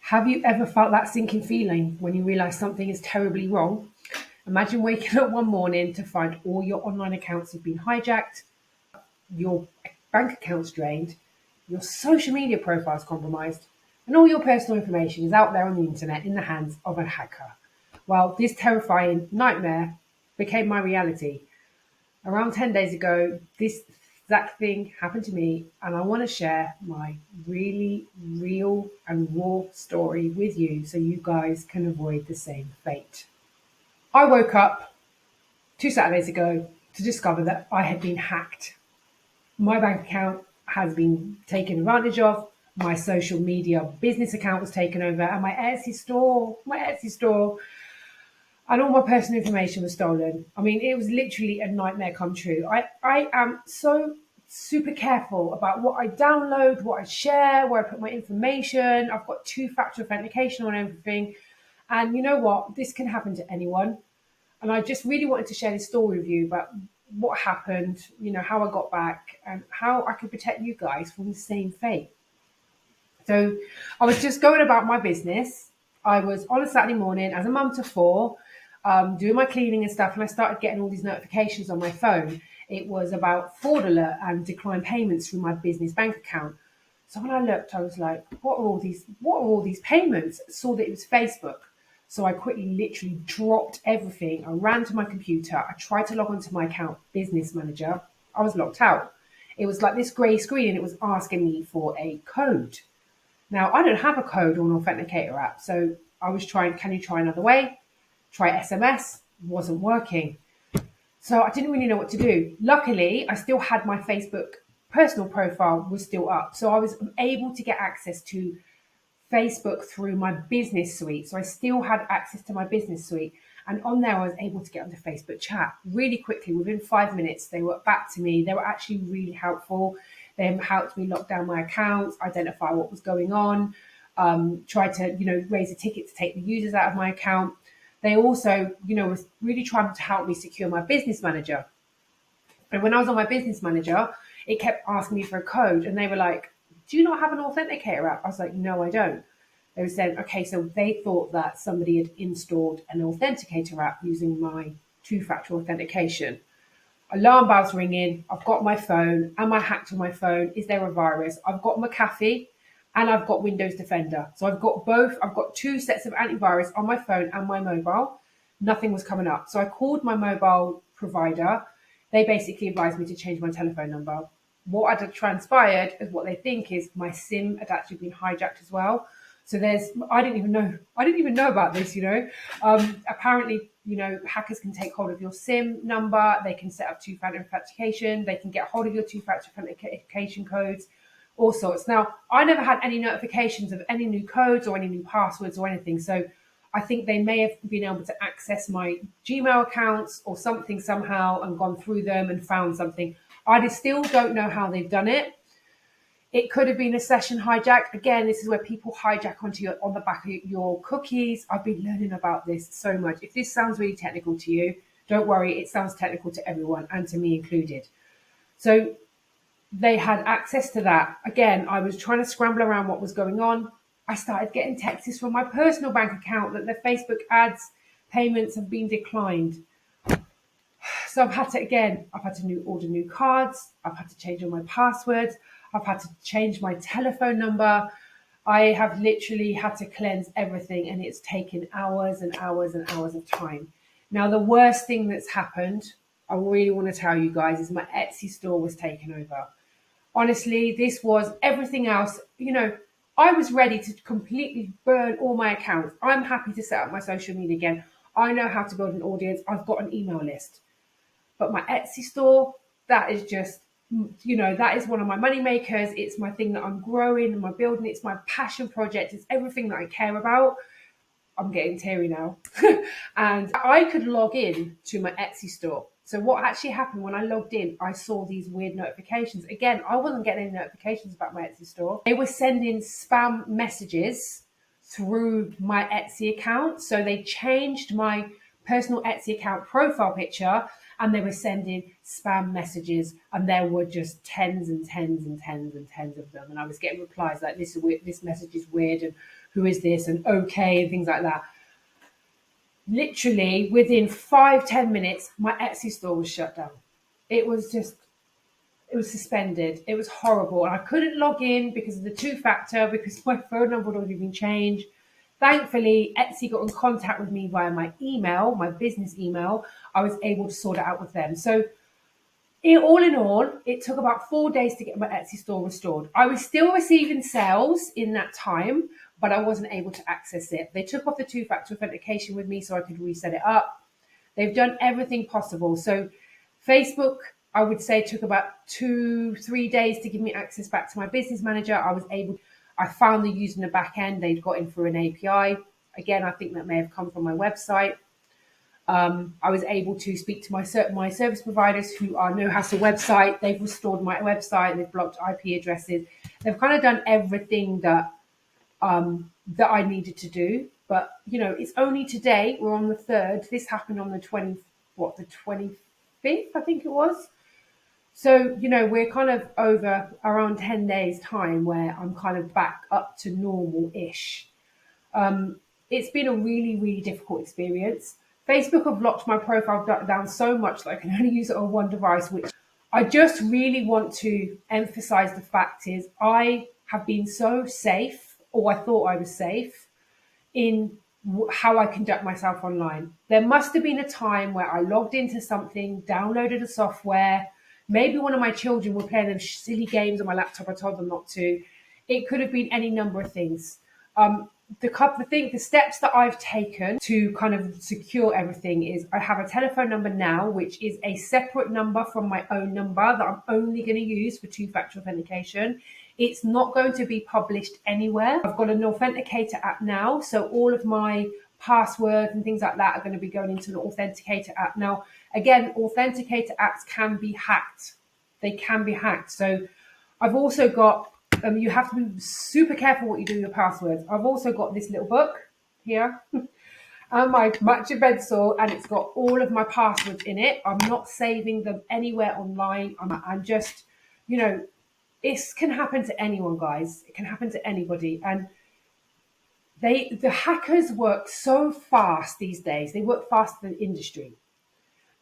Have you ever felt that sinking feeling when you realize something is terribly wrong? Imagine waking up one morning to find all your online accounts have been hijacked, your bank account's drained, your social media profile's compromised, and all your personal information is out there on the internet in the hands of a hacker. Well, this terrifying nightmare became my reality. Around 10 days ago, this exact thing happened to me, and I want to share my really real and raw story with you so you guys can avoid the same fate. I woke up 2 Saturdays ago to discover that I had been hacked. My bank account has been taken advantage of, my social media business account was taken over, and my Etsy store, and all my personal information was stolen. I mean, it was literally a nightmare come true. I am so super careful about what I download, what I share, where I put my information. I've got two-factor authentication on everything. And you know what? This can happen to anyone. And I just really wanted to share this story with you about what happened, how I got back and how I could protect you guys from the same fate. So I was just going about my business. I was on a Saturday morning as a mum to four, doing my cleaning and stuff, and I started getting all these notifications on my phone. It was about fraud alert and declined payments through my business bank account. So when I looked, I was like, what are all these? What are all these payments? Saw that it was Facebook. So I quickly, literally dropped everything. I ran to my computer. I tried to log onto my account, Business Manager. I was locked out. It was like this grey screen, and it was asking me for a code. Now, I don't have a code or an authenticator app, so I was trying, can you try another way? Try SMS, wasn't working. So I didn't really know what to do. Luckily, I still had my Facebook personal profile was still up. So I was able to get access to Facebook through my business suite. So I still had access to my business suite. And on there, I was able to get onto Facebook chat really quickly. Within 5 minutes, they were back to me. They were actually really helpful. They helped me lock down my accounts, identify what was going on, try to, raise a ticket to take the users out of my account. They also, was really trying to help me secure my business manager. And when I was on my business manager, it kept asking me for a code. And they were like, do you not have an authenticator app? I was like, no, I don't. They were saying, okay, so they thought that somebody had installed an authenticator app using my two-factor authentication. Alarm bells ringing. I've got my phone. Am I hacked on my phone? Is there a virus? I've got McAfee and I've got Windows Defender. So I've got both. I've got two sets of antivirus on my phone and my mobile. Nothing was coming up. So I called my mobile provider. They basically advised me to change my telephone number. What had transpired is what they think is my SIM had actually been hijacked as well. So I didn't even know about this, apparently, hackers can take hold of your SIM number. They can set up two-factor authentication. They can get hold of your two-factor authentication codes, all sorts. Now, I never had any notifications of any new codes or any new passwords or anything. So I think they may have been able to access my Gmail accounts or something somehow and gone through them and found something. I still don't know how they've done it. It could have been a session hijack. Again, this is where people hijack on the back of your cookies. I've been learning about this so much. If this sounds really technical to you, don't worry. It sounds technical to everyone and to me included. So they had access to that. Again, I was trying to scramble around what was going on. I started getting texts from my personal bank account that the Facebook ads payments have been declined. So I've had to order new cards. I've had to change all my passwords. I've had to change my telephone number. I have literally had to cleanse everything, and it's taken hours and hours and hours of time. Now, the worst thing that's happened, I really want to tell you guys, is my Etsy store was taken over. Honestly, this was everything else. I was ready to completely burn all my accounts. I'm happy to set up my social media again. I know how to build an audience. I've got an email list. But my Etsy store, that is just, that is one of my money makers. It's my thing that I'm growing and my building. It's my passion project. It's everything that I care about. I'm getting teary now. And I could log in to my Etsy store. So what actually happened when I logged in, I saw these weird notifications. Again, I wasn't getting any notifications about my Etsy store. They were sending spam messages through my Etsy account. So they changed my personal Etsy account profile picture, and they were sending spam messages, and there were just tens and tens and tens and tens of them. And I was getting replies like, this message is weird, and who is this, and okay, and things like that. Literally within 5-10 minutes, my Etsy store was shut down. It was just, it was suspended. It was horrible. And I couldn't log in because of the two-factor, because my phone number had already been changed. Thankfully, Etsy got in contact with me via my email, my business email. I was able to sort it out with them. So all in all, it took about 4 days to get my Etsy store restored. I was still receiving sales in that time, but I wasn't able to access it. They took off the two-factor authentication with me so I could reset it up. They've done everything possible. So Facebook, I would say, took about 2-3 days to give me access back to my business manager. I found the user in the back end. They'd got in through an API. Again, I think that may have come from my website. I was able to speak to my service providers who are No Hassle website. They've restored my website. They've blocked IP addresses. They've kind of done everything that I needed to do. But it's only today. We're on the 3rd. This happened on the 25th, I think it was. So we're kind of over around 10 days time where I'm kind of back up to normal-ish. It's been a really, really difficult experience. Facebook have locked my profile down so much that I can only use it on one device, which I just really want to emphasize the fact is I have been so safe, or I thought I was safe, in how I conduct myself online. There must have been a time where I logged into something, downloaded a software, maybe one of my children were playing them silly games on my laptop, I told them not to. It could have been any number of things. The steps that I've taken to kind of secure everything is I have a telephone number now, which is a separate number from my own number that I'm only going to use for two-factor authentication. It's not going to be published anywhere. I've got an authenticator app now, so all of my passwords and things like that are going to be going into the authenticator app. Now, again, authenticator apps can be hacked. They can be hacked. So I've also got you have to be super careful what you do with your passwords. I've also got this little book here and my matcha bed saw, and it's got all of my passwords in it. I'm not saving them anywhere online. I'm just, it can happen to anyone, guys. It can happen to anybody. And the hackers work so fast these days. They work faster than industry.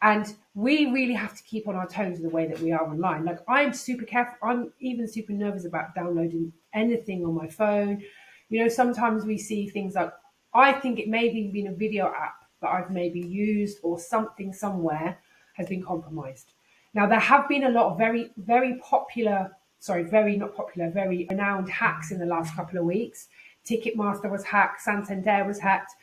And we really have to keep on our toes in the way that we are online. Like, I'm super careful. I'm even super nervous about downloading anything on my phone. Sometimes we see things like, I think it may have been a video app that I've maybe used, or something somewhere has been compromised. Now, there have been a lot of very, very popular, very not popular, very renowned hacks in the last couple of weeks. Ticketmaster was hacked, Santander was hacked.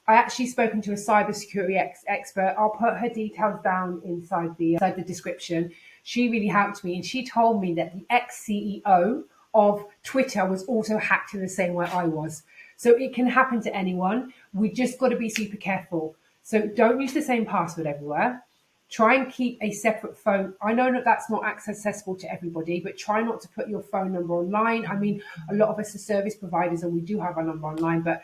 I actually spoken to a cybersecurity expert. I'll put her details down inside the description. She really helped me, and she told me that the ex-CEO of Twitter was also hacked in the same way I was. So it can happen to anyone. We just got to be super careful. So don't use the same password everywhere. Try and keep a separate phone. I know that that's not accessible to everybody, but try not to put your phone number online. I mean, a lot of us are service providers and we do have our number online, but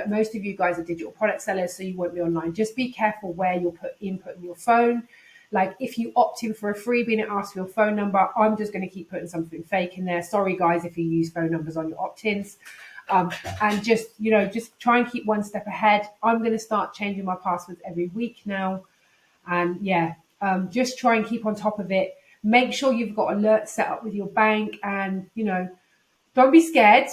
most of you guys are digital product sellers, so you won't be online. Just be careful where you're inputting your phone. Like, if you opt in for a freebie and it asks for your phone number, I'm just going to keep putting something fake in there. Sorry, guys, if you use phone numbers on your opt-ins. And just try and keep one step ahead. I'm going to start changing my passwords every week now. And just try and keep on top of it. Make sure you've got alerts set up with your bank, and don't be scared.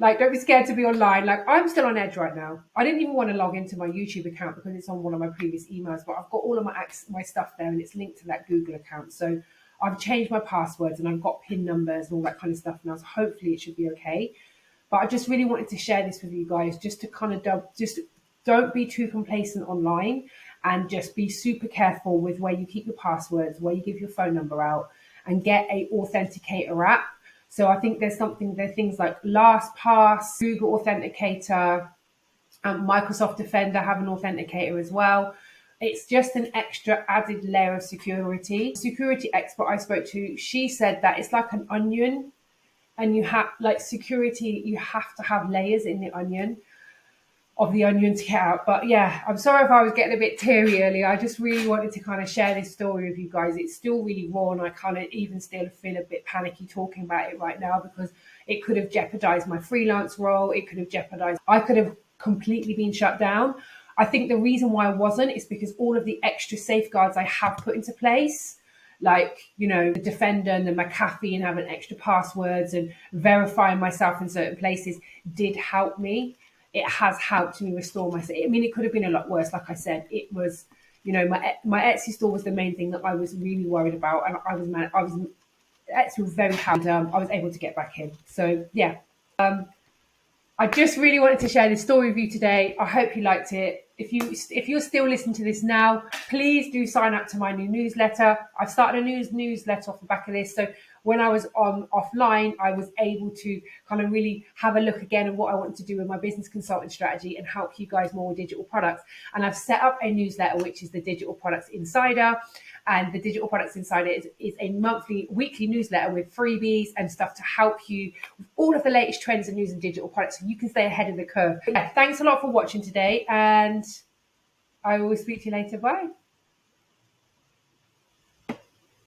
Like, don't be scared to be online. Like, I'm still on edge right now. I didn't even want to log into my YouTube account because it's on one of my previous emails, but I've got all of my stuff there and it's linked to that Google account. So I've changed my passwords and I've got PIN numbers and all that kind of stuff now. So hopefully it should be okay. But I just really wanted to share this with you guys, just to kind of don't be too complacent online, and just be super careful with where you keep your passwords, where you give your phone number out, and get a authenticator app. So I think there are things like LastPass, Google Authenticator, Microsoft Defender have an authenticator as well. It's just an extra added layer of security. The security expert I spoke to, she said that it's like an onion, and you have, like, security, you have to have layers in the onion to get out. But yeah, I'm sorry if I was getting a bit teary earlier. I just really wanted to kind of share this story with you guys. It's still really raw, and I kind of even still feel a bit panicky talking about it right now, because It could have jeopardized my freelance role. It could have jeopardized, I could have completely been shut down. I think the reason why I wasn't is because all of the extra safeguards I have put into place, like, the Defender and the McAfee and having extra passwords and verifying myself in certain places did help me. It has helped me restore myself. I mean, it could have been a lot worse. Like I said, it was, my Etsy store was the main thing that I was really worried about. And Etsy was very hard. I was able to get back in. So yeah, I just really wanted to share this story with you today. I hope you liked it. If you're still listening to this now, please do sign up to my new newsletter. I've started a newsletter off the back of this. So when I was offline, I was able to kind of really have a look again at what I want to do with my business consulting strategy and help you guys more with digital products. And I've set up a newsletter, which is the Digital Products Insider. And the Digital Products Insider is a weekly newsletter with freebies and stuff to help you with all of the latest trends and news in digital products so you can stay ahead of the curve. But yeah, thanks a lot for watching today, and I will speak to you later. Bye.